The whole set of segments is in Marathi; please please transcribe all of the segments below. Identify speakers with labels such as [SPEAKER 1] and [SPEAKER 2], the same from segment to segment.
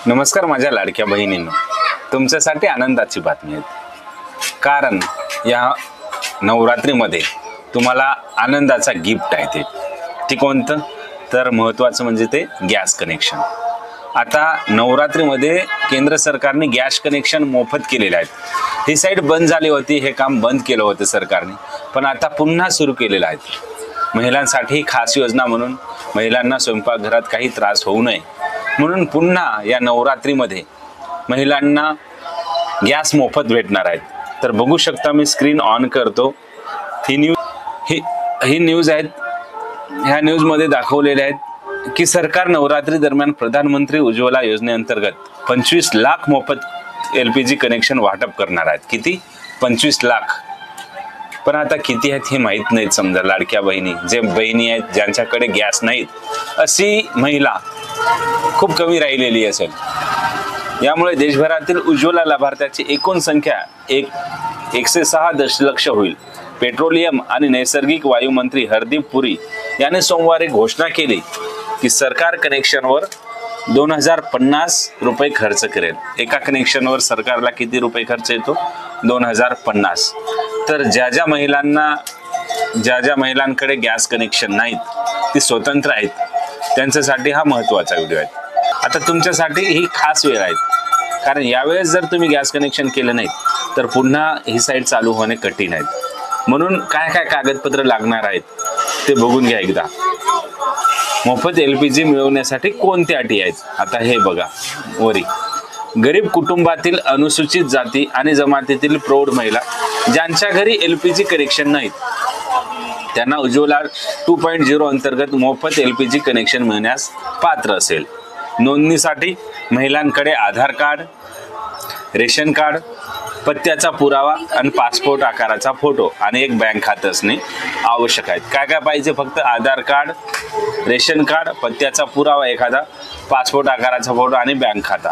[SPEAKER 1] नमस्कार माझ्या लाडक्या बहिणींनो, तुमच्यासाठी आनंदाची बातमी आहे. कारण या नवरात्रीमध्ये तुम्हाला आनंदाचा गिफ्ट आहे. ते कोणतं तर महत्त्वाचं म्हणजे ते गॅस कनेक्शन. आता नवरात्रीमध्ये केंद्र सरकारने गॅस कनेक्शन मोफत केलेले आहेत. ही साईट बंद झाली होती, हे काम बंद केलं होतं सरकारने, पण आता पुन्हा सुरू केलेलं आहे. महिलांसाठी खास योजना म्हणून महिलांना स्वयंपाकघरात काही त्रास होऊ नये म्हणून पुन्हा या नवरात्रीमध्ये महिलांना गॅस मोफत भेटणार आहेत. तर बघू शकता, मी स्क्रीन ऑन करतो. ही न्यूज आहेत. ह्या न्यूजमध्ये दाखवलेले आहेत की सरकार नवरात्री दरम्यान प्रधानमंत्री उज्ज्वला योजनेअंतर्गत 25 लाख मोफत LPG कनेक्शन वाटप करणार आहेत. किती? 25 लाख. पण आता किती आहेत हे माहीत नाहीत. समजा लाडक्या बहिणी, जे बहिणी आहेत ज्यांच्याकडे गॅस नाहीत, अशी महिला खूप कमी राहिलेली असेल. यामुळे देशभरातील उज्ज्वला लाभार्थ्याची एकूण संख्या 106 दशलक्ष होईल. पेट्रोलियम आणि नैसर्गिक वायू मंत्री हरदीप पुरी याने सोमवारी घोषणा केली की सरकार कनेक्शनवर 2050 रुपये खर्च करेल. एका कनेक्शनवर सरकारला किती रुपये खर्च येतो? 2050. तर ज्या महिलांकडे गॅस कनेक्शन नाहीत, ती स्वतंत्र आहेत, त्यांच्यासाठी हा महत्त्वाचा व्हिडिओ आहे. आता तुमच्यासाठी ही खास वेळ आहे, कारण यावेळेस जर तुम्ही गॅस कनेक्शन केलं नाही तर पुन्हा ही साईट चालू होणे कठीण आहे. म्हणून काय काय कागदपत्र लागणार आहेत ते बघून घ्या एकदा. मोफत LPG मिळवण्यासाठी कोणत्या अटी आहेत? आता हे बघा वरी. गरीब कुटुंबातील, अनुसूचित जाती आणि जमातीतील प्रौढ महिला ज्यांच्या घरी LPG कनेक्शन नाहीत, त्यांना उज्ज्वला 2.0 अंतर्गत मोफत LPG कनेक्शन मिळण्यास पात्र असेल. नोंदणीसाठी महिलांकडे आधार कार्ड, रेशन कार्ड, पत्त्याचा पुरावा आणि पासपोर्ट आकाराचा फोटो आणि एक बँक खातं असणे आवश्यक आहे. काय काय पाहिजे? फक्त आधार कार्ड, रेशन कार्ड, पत्त्याचा पुरावा एखादा, पासपोर्ट आकाराचा फोटो आणि बँक खाता.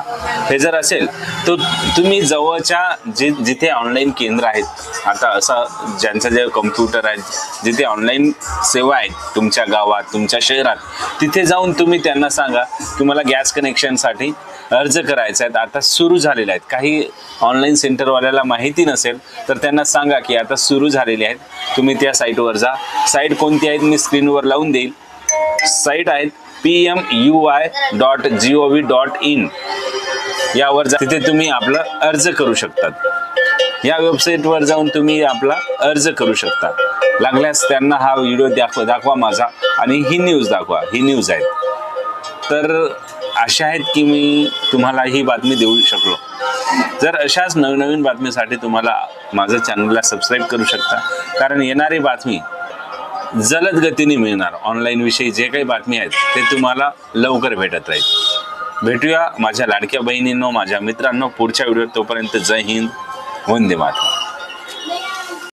[SPEAKER 1] हे जर असेल तर तुम्ही जवळच्या जिथे ऑनलाईन केंद्र आहेत, आता असं ज्यांचं जे कम्प्युटर आहेत, जिथे ऑनलाईन सेवा आहेत तुमच्या गावात, तुमच्या शहरात, तिथे जाऊन तुम्ही त्यांना सांगा की मला गॅस कनेक्शनसाठी अर्ज करायचा आहे. आता सुरू झालेले आहेत. काही ऑनलाईन सेंटरवाल्याला माहिती नसेल तर त्यांना सांगा की आता सुरू झालेले आहेत, तुम्ही त्या साईटवर जा. साईट कोणती आहेत मी स्क्रीनवर लावून देईल. साईट आहेत pmui.gov.in. यावर जा, तिथे तुम्ही आपला अर्ज करू शकतात. या वेबसाईटवर जाऊन तुम्ही आपला अर्ज करू शकता. लागल्यास त्यांना हा व्हिडिओ दाखवा माझा आणि ही न्यूज दाखवा. ही न्यूज आहे. तर अशा आहेत की मी तुम्हाला ही बातमी देऊ शकलो. जर अशाच नवनवीन बातमीसाठी तुम्हाला माझं चॅनलला सबस्क्राईब करू शकता, कारण येणारी बातमी जलद गतीने मिळणार. ऑनलाईन विषयी जे काही बातमी आहेत ते तुम्हाला लवकर भेटत राहील. भेटूया माझ्या लाडक्या बहिणींनो, माझ्या मित्रांनो पुढच्या व्हिडिओत. तोपर्यंत जय हिंद, वंदे मातरम.